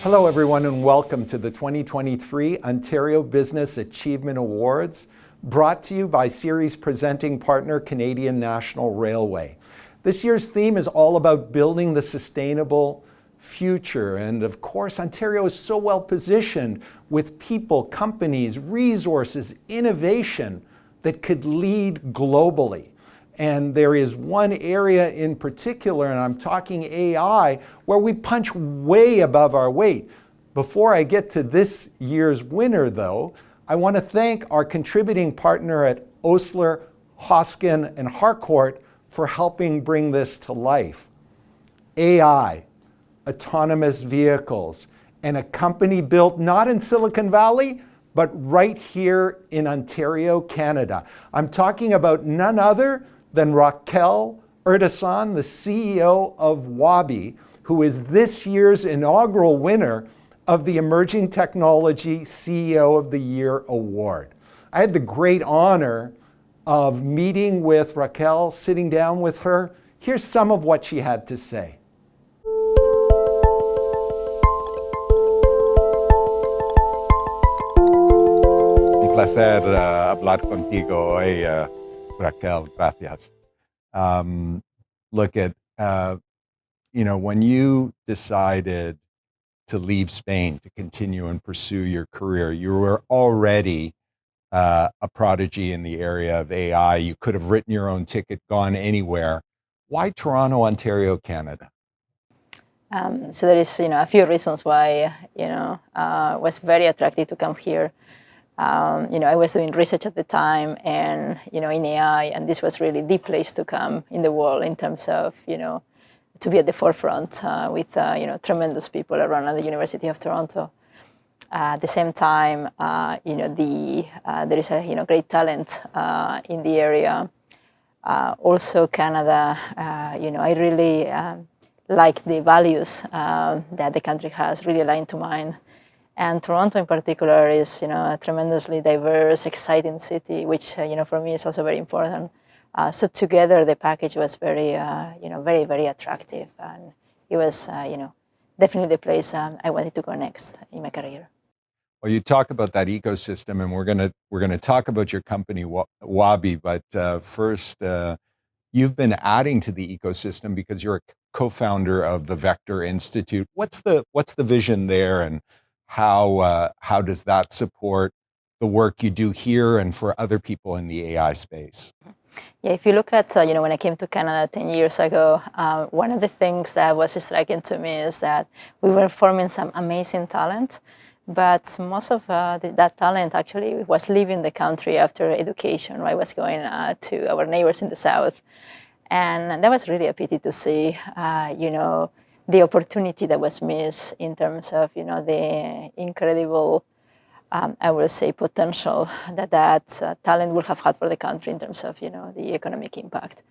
Hello everyone and welcome to the 2023 Ontario Business Achievement Awards, brought to you by series presenting partner Canadian National Railway. This year's theme is all about building the sustainable future, and of course Ontario is so well positioned with people, companies, resources, innovation that could lead globally. And there is one area in particular, and I'm talking AI, where we punch way above our weight. Before I get to this year's winner though, I want to thank our contributing partner at Osler, Hoskin and Harcourt for helping bring this to life. AI, autonomous vehicles, and a company built not in Silicon Valley, but right here in Ontario, Canada. I'm talking about none other than Raquel Urtasun, the CEO of Waabi, who is this year's inaugural winner of the Emerging Technology CEO of the Year Award. I had the great honor of meeting with Raquel, sitting down with her. Here's some of what she had to say. Un placer hablar contigo hoy, Raquel, gracias. Look at, when you decided to leave Spain to continue and pursue your career, you were already a prodigy in the area of AI. You could have written your own ticket, gone anywhere. Why Toronto, Ontario, Canada? So there is, a few reasons why, was very attractive to come here. I was doing research at the time and, in AI, and this was really the place to come in the world in terms of, to be at the forefront with, tremendous people around the University of Toronto. At the same time, there is a, great talent in the area. Also Canada, I really like the values that the country has really aligned to mine. And Toronto in particular is, a tremendously diverse, exciting city, which, for me is also very important. So together the package was very, very, very attractive. And it was, definitely the place I wanted to go next in my career. Well, you talk about that ecosystem, and we're gonna talk about your company, Waabi. But first, you've been adding to the ecosystem because you're a co-founder of the Vector Institute. What's the vision there, and how does that support the work you do here and for other people in the AI space? Yeah, if you look at, when I came to Canada 10 years ago, one of the things that was striking to me is that we were forming some amazing talent, but most of that talent actually was leaving the country after education, right? Was going to our neighbors in the south. And that was really a pity to see, the opportunity that was missed in terms of, the incredible, I would say, potential that talent would have had for the country in terms of, the economic impact.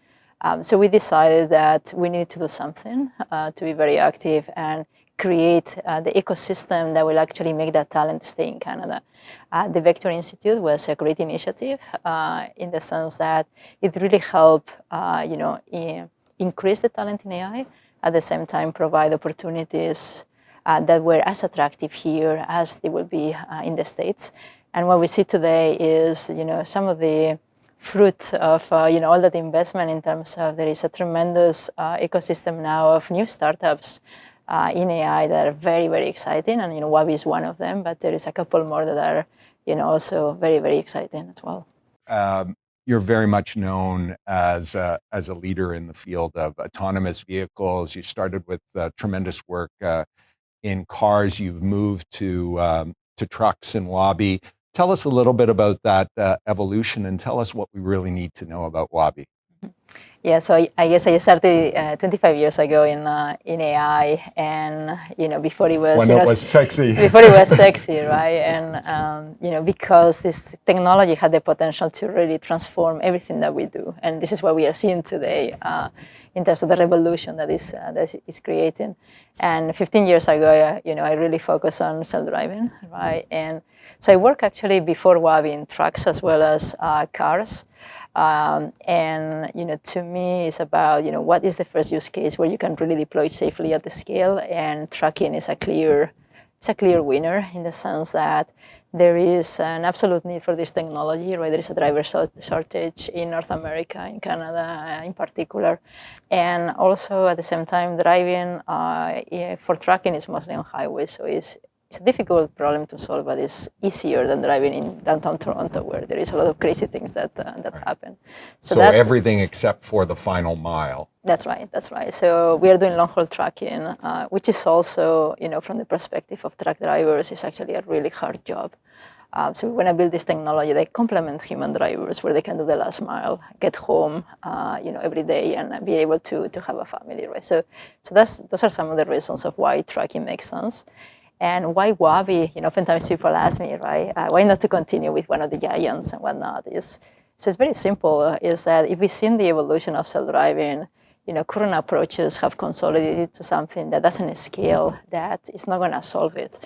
So we decided that we needed to do something to be very active and create the ecosystem that will actually make that talent stay in Canada. The Vector Institute was a great initiative in the sense that it really helped, increase the talent in AI, at the same time provide opportunities that were as attractive here as they will be in the States. And what we see today is, some of the fruit of, all that investment in terms of there is a tremendous ecosystem now of new startups in AI that are very, very exciting. And, Waabi is one of them, but there is a couple more that are, also very, very exciting as well. You're very much known as a leader in the field of autonomous vehicles. You started with tremendous work in cars. You've moved to trucks in Waabi. Tell us a little bit about that evolution, and tell us what we really need to know about Waabi. Yeah, so I guess I started 25 years ago in AI, and before it was when it was sexy. Before it was sexy, right? And because this technology had the potential to really transform everything that we do, and this is what we are seeing today in terms of the revolution that is creating. And 15 years ago, I really focused on self-driving, right? And so I worked actually before Waabi in trucks as well as cars. And to me, it's about what is the first use case where you can really deploy safely at the scale, and trucking is a clear it's a clear winner in the sense that there is an absolute need for this technology, right? There is a driver shortage in North America, in Canada in particular. And also at the same time, driving for trucking is mostly on highways. So it's a difficult problem to solve, but it's easier than driving in downtown Toronto, where there is a lot of crazy things that happen. So everything except for the final mile. That's right. So we are doing long-haul trucking, which is also, from the perspective of truck drivers, is actually a really hard job. So we want to build this technology that complement human drivers, where they can do the last mile, get home, every day, and be able to have a family, right? So those are some of the reasons of why trucking makes sense. And why Waabi? Oftentimes people ask me, right, why not to continue with one of the giants and whatnot? So it's very simple, is that if we've seen the evolution of self-driving, current approaches have consolidated to something that doesn't scale, that is not going to solve it.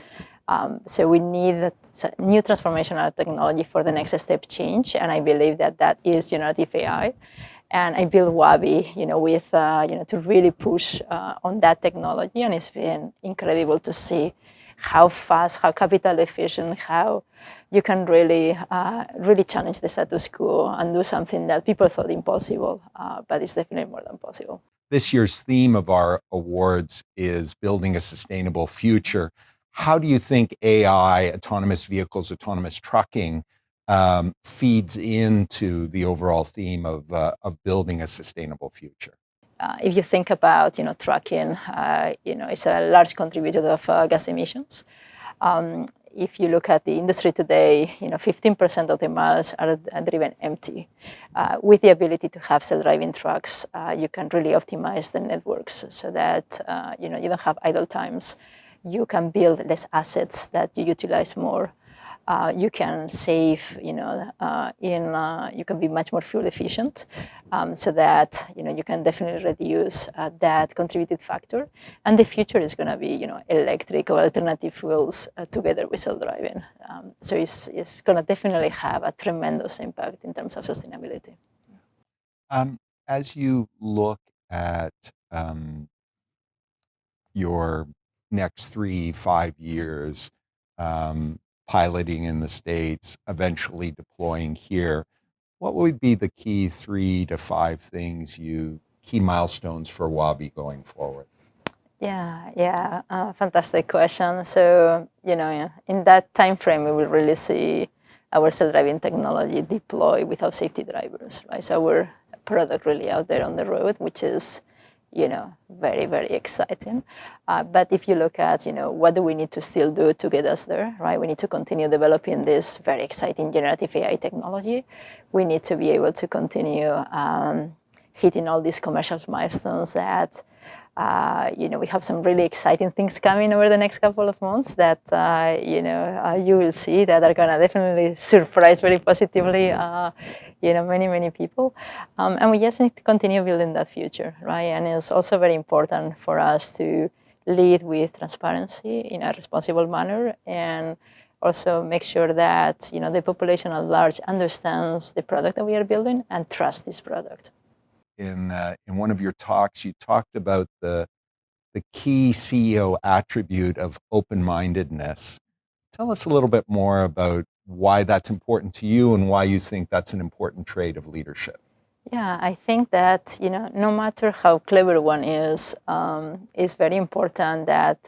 So we need a new transformational technology for the next step change, and I believe that is generative AI. And I built Waabi, with to really push on that technology, and it's been incredible to see how fast, how capital efficient, how you can really challenge the status quo and do something that people thought impossible, but it's definitely more than possible. This year's theme of our awards is building a sustainable future. How do you think AI, autonomous vehicles, autonomous trucking feeds into the overall theme of building a sustainable future? If you think about trucking, it's a large contributor of gas emissions. If you look at the industry today, 15% of the miles are driven empty. With the ability to have self-driving trucks, you can really optimize the networks so that you don't have idle times. You can build less assets that you utilize more. You can save, you can be much more fuel efficient, so that you can definitely reduce that contributed factor. And the future is going to be electric or alternative fuels together with self-driving. So it's going to definitely have a tremendous impact in terms of sustainability. As you look at your next 3-5 years, piloting in the States, eventually deploying here, what would be the key 3 to 5 things key milestones for Waabi going forward? Yeah, fantastic question. So, in that time frame, we will really see our self-driving technology deploy without safety drivers, right? So our product really out there on the road, which is very, very exciting. But if you look at, what do we need to still do to get us there, right? We need to continue developing this very exciting generative AI technology. We need to be able to continue hitting all these commercial milestones that, we have some really exciting things coming over the next couple of months that, you will see that are going to definitely surprise very positively, many, many people. And we just need to continue building that future, right? And it's also very important for us to lead with transparency in a responsible manner, and also make sure that, the population at large understands the product that we are building and trust this product. In one of your talks, you talked about the key CEO attribute of open-mindedness. Tell us a little bit more about why that's important to you and why you think that's an important trait of leadership. Yeah, I think that, no matter how clever one is, it's very important that,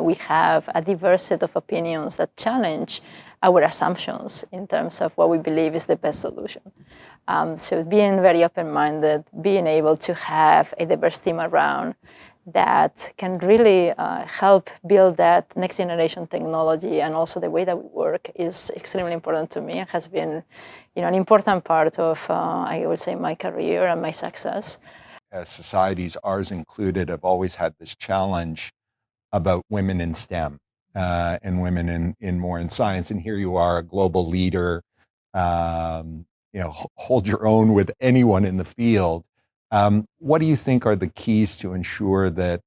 we have a diverse set of opinions that challenge our assumptions in terms of what we believe is the best solution. So being very open-minded, being able to have a diverse team around that can really help build that next generation technology, and also the way that we work, is extremely important to me. It has been, an important part of, I would say, my career and my success. Societies, ours included, have always had this challenge about women in STEM and women more in science. And here you are, a global leader, hold your own with anyone in the field. What do you think are the keys to ensure that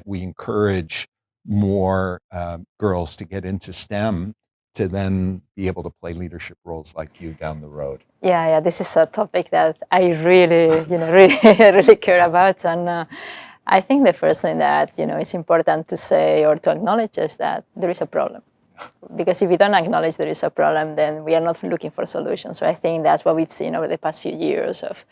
we encourage more girls to get into STEM, to then be able to play leadership roles like you down the road? Yeah, this is a topic that I really, really care about, and I think the first thing that is important to say or to acknowledge is that there is a problem. Because if we don't acknowledge there is a problem, then we are not looking for solutions. So I think that's what we've seen over the past few years of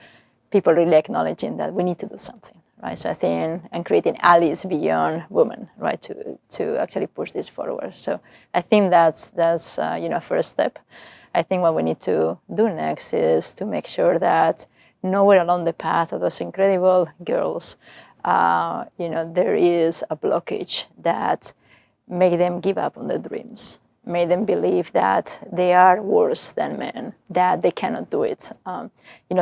people really acknowledging that we need to do something, right? So I think, and creating allies beyond women, right, to actually push this forward. So I think that's a first step. I think what we need to do next is to make sure that nowhere along the path of those incredible girls, there is a blockage that make them give up on their dreams, make them believe that they are worse than men, that they cannot do it.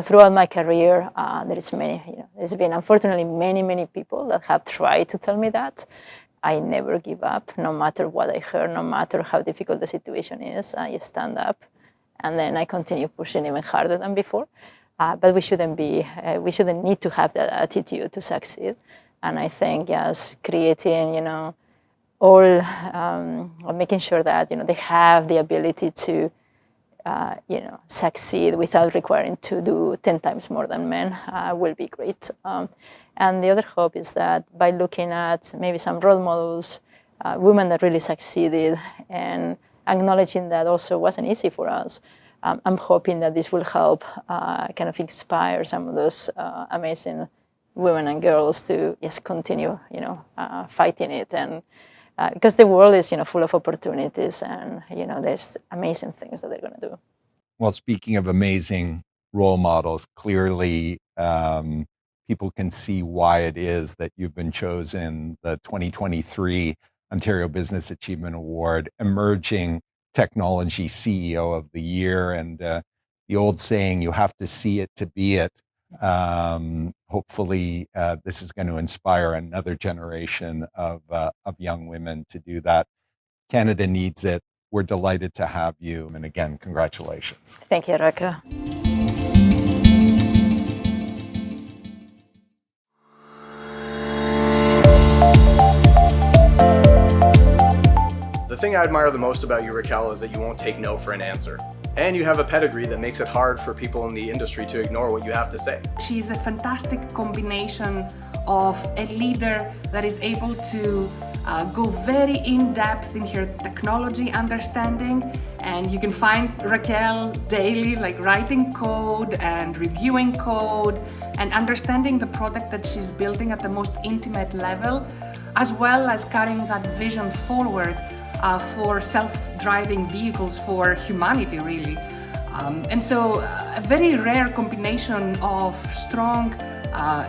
Throughout my career, there's been unfortunately many people that have tried to tell me that. I never give up, no matter what I heard, no matter how difficult the situation is. I stand up, and then I continue pushing even harder than before. But we shouldn't need to have that attitude to succeed. And I think just creating, making sure that they have the ability to succeed without requiring to do 10 times more than men will be great. And the other hope is that by looking at maybe some role models, women that really succeeded, and acknowledging that also wasn't easy for us, I'm hoping that this will help kind of inspire some of those amazing women and girls to just continue, fighting it. And because the world is, full of opportunities, and there's amazing things that they're going to do. Well, speaking of amazing role models, clearly people can see why it is that you've been chosen the 2023 Ontario Business Achievement Award, Emerging Technology CEO of the Year, and the old saying, you have to see it to be it. Hopefully this is going to inspire another generation of young women to do that. Canada needs it. We're delighted to have you. And again, congratulations. Thank you, Raquel. The thing I admire the most about you, Raquel, is that you won't take no for an answer. And you have a pedigree that makes it hard for people in the industry to ignore what you have to say. She's a fantastic combination of a leader that is able to go very in-depth in her technology understanding, and you can find Raquel daily writing code and reviewing code and understanding the product that she's building at the most intimate level, as well as carrying that vision forward for self-driving vehicles for humanity, really. And so a very rare combination of strong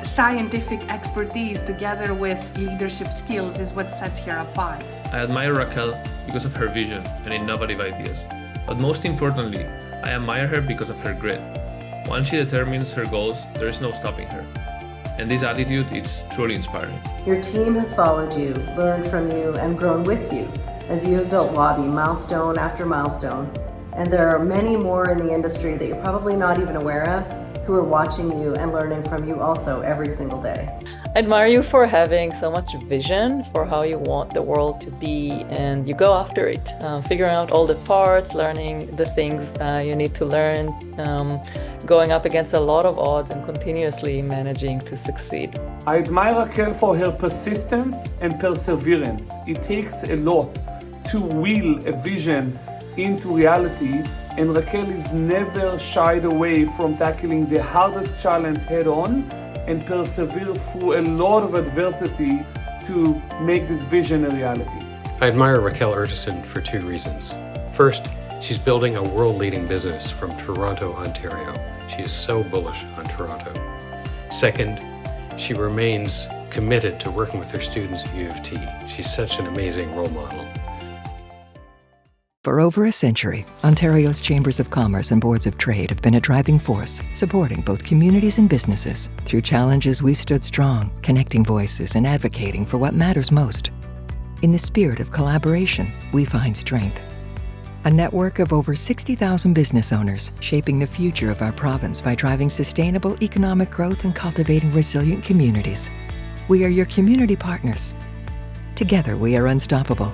scientific expertise together with leadership skills is what sets her apart. I admire Raquel because of her vision and innovative ideas. But most importantly, I admire her because of her grit. Once she determines her goals, there is no stopping her. And this attitude is truly inspiring. Your team has followed you, learned from you, and grown with you as you have built Waabi milestone after milestone. And there are many more in the industry that you're probably not even aware of who are watching you and learning from you also every single day. I admire you for having so much vision for how you want the world to be, and you go after it, figuring out all the parts, learning the things you need to learn, going up against a lot of odds and continuously managing to succeed. I admire Raquel for her persistence and perseverance. It takes a lot to will a vision into reality, and Raquel is never shied away from tackling the hardest challenge head on and persevere through a lot of adversity to make this vision a reality. I admire Raquel Urtasun for two reasons. First, she's building a world-leading business from Toronto, Ontario. She is so bullish on Toronto. Second, she remains committed to working with her students at U of T. She's such an amazing role model. For over a century, Ontario's Chambers of Commerce and Boards of Trade have been a driving force, supporting both communities and businesses. Through challenges, we've stood strong, connecting voices and advocating for what matters most. In the spirit of collaboration, we find strength. A network of over 60,000 business owners shaping the future of our province by driving sustainable economic growth and cultivating resilient communities. We are your community partners. Together, we are unstoppable.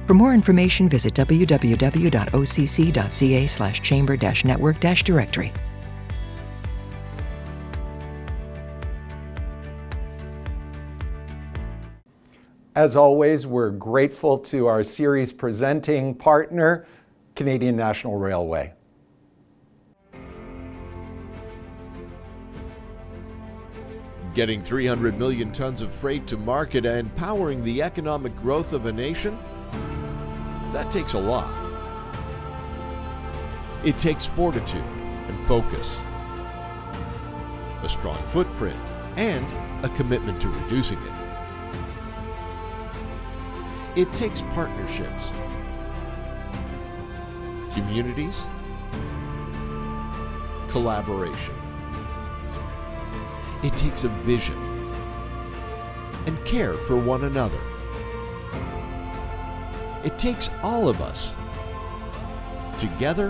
For more information, visit www.occ.ca/chamber-network-directory. As always, we're grateful to our series presenting partner, Canadian National Railway. Getting 300 million tons of freight to market and powering the economic growth of a nation, that takes a lot. It takes fortitude and focus, a strong footprint, and a commitment to reducing it. It takes partnerships, communities, collaboration. It takes a vision and care for one another. It takes all of us together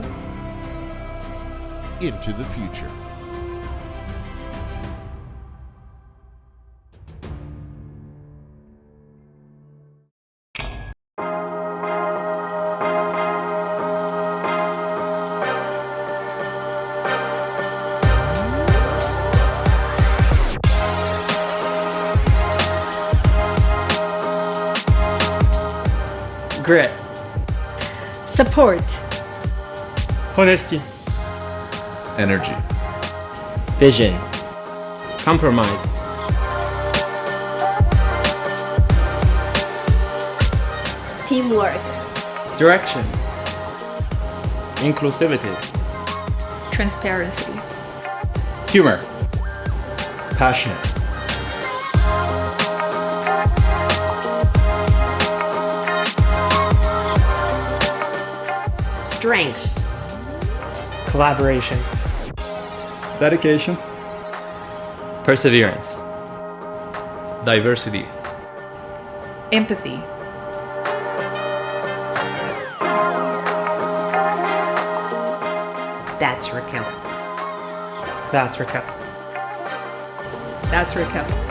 into the future. Grit, Support, honesty, Energy. vision, compromise, teamwork, direction, inclusivity, transparency, humor, Passionate. strength, collaboration, Dedication. perseverance, Diversity. empathy, That's Raquel. That's Raquel. That's Raquel.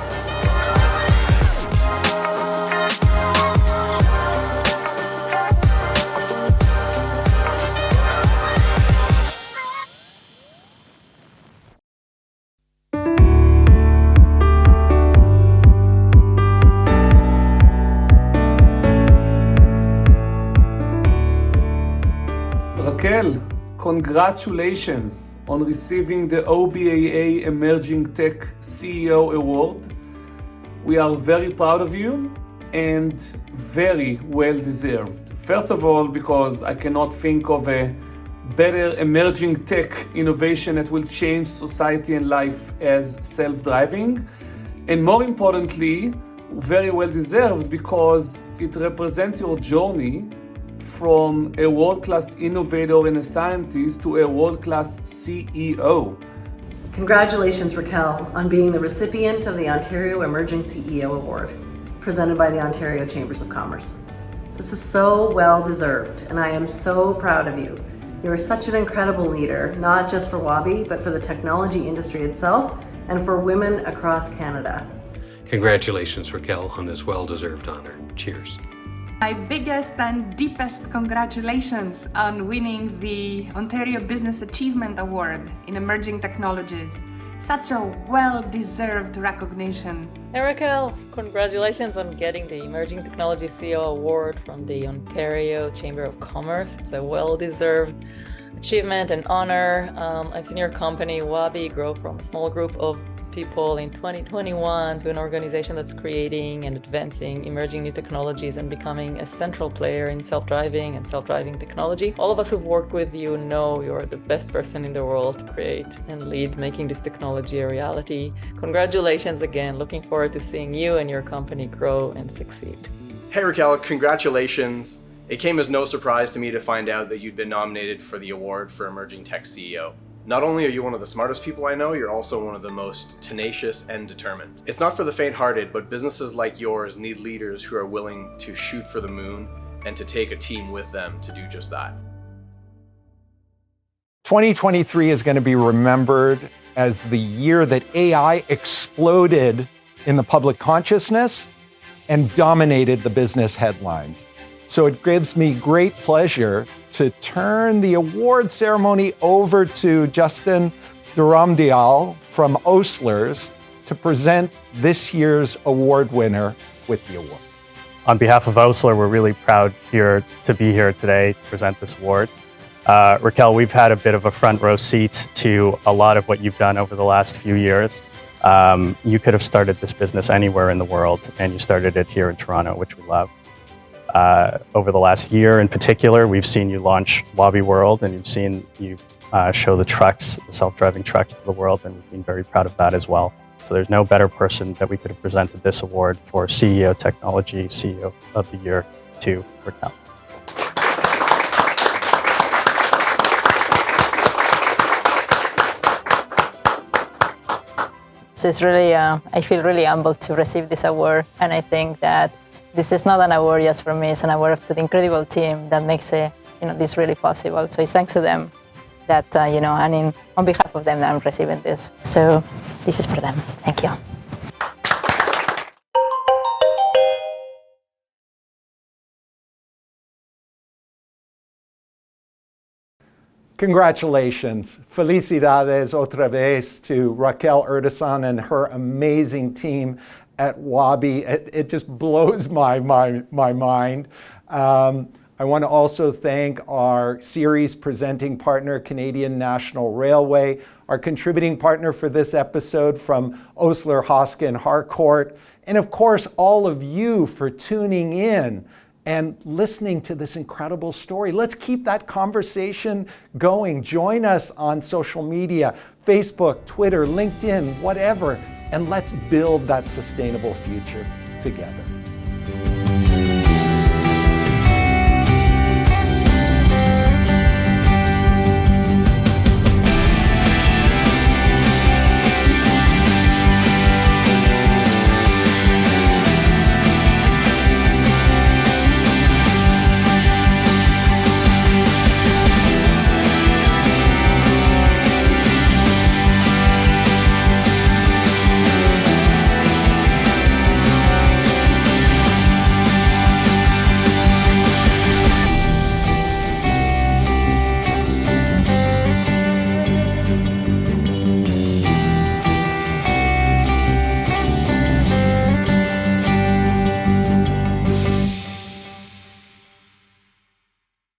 Raquel, congratulations on receiving the OBAA Emerging Tech CEO Award. We are very proud of you and very well deserved. First of all, because I cannot think of a better emerging tech innovation that will change society and life as self-driving. And more importantly, very well deserved because it represents your journey from a world-class innovator and a scientist to a world-class CEO. Congratulations, Raquel, on being the recipient of the Ontario Emerging CEO Award, presented by the Ontario Chambers of Commerce. This is so well deserved, and I am so proud of you. You are such an incredible leader, not just for Waabi, but for the technology industry itself and for women across Canada. Congratulations, Raquel, on this well-deserved honor. Cheers. My biggest and deepest congratulations on winning the Ontario Business Achievement Award in Emerging Technologies. Such a well-deserved recognition. Hey Raquel, congratulations on getting the Emerging Technology CEO Award from the Ontario Chamber of Commerce. It's a well-deserved achievement and honor. I've seen your company, Waabi, grow from a small group of people in 2021 to an organization that's creating and advancing emerging new technologies and becoming a central player in self-driving and self-driving technology. All of us who've worked with you know you're the best person in the world to create and lead making this technology a reality. Congratulations again. Looking forward to seeing you and your company grow and succeed. Hey Raquel, congratulations. It came as no surprise to me to find out that you'd been nominated for the award for Emerging Tech CEO. Not only are you one of the smartest people I know, you're also one of the most tenacious and determined. It's not for the faint-hearted, but businesses like yours need leaders who are willing to shoot for the moon and to take a team with them to do just that. 2023 is going to be remembered as the year that AI exploded in the public consciousness and dominated the business headlines. So it gives me great pleasure to turn the award ceremony over to Justin Duramdial from Osler's to present this year's award winner with the award. On behalf of Osler, we're really proud to be here today to present this award. Raquel, we've had a bit of a front row seat to a lot of what you've done over the last few years. You could have started this business anywhere in the world, and you started it here in Toronto, which we love. Over the last year in particular, we've seen you launch Waabi World, and you've seen you show the trucks, the self-driving trucks to the world, and we've been very proud of that as well. So there's no better person that we could have presented this award for CEO Technology, CEO of the Year to Raquel. So it's really, I feel really humbled to receive this award, and I think that this is not an award just for me, it's an award to the incredible team that makes this really possible. So it's thanks to them that, and on behalf of them that I'm receiving this. So this is for them. Thank you. Congratulations. Felicidades otra vez to Raquel Urtasun and her amazing team at Waabi. It just blows my mind. I want to also thank our series presenting partner, Canadian National Railway, our contributing partner for this episode from Osler, Hoskin, Harcourt, and of course, all of you for tuning in and listening to this incredible story. Let's keep that conversation going. Join us on social media, Facebook, Twitter, LinkedIn, whatever, and let's build that sustainable future together.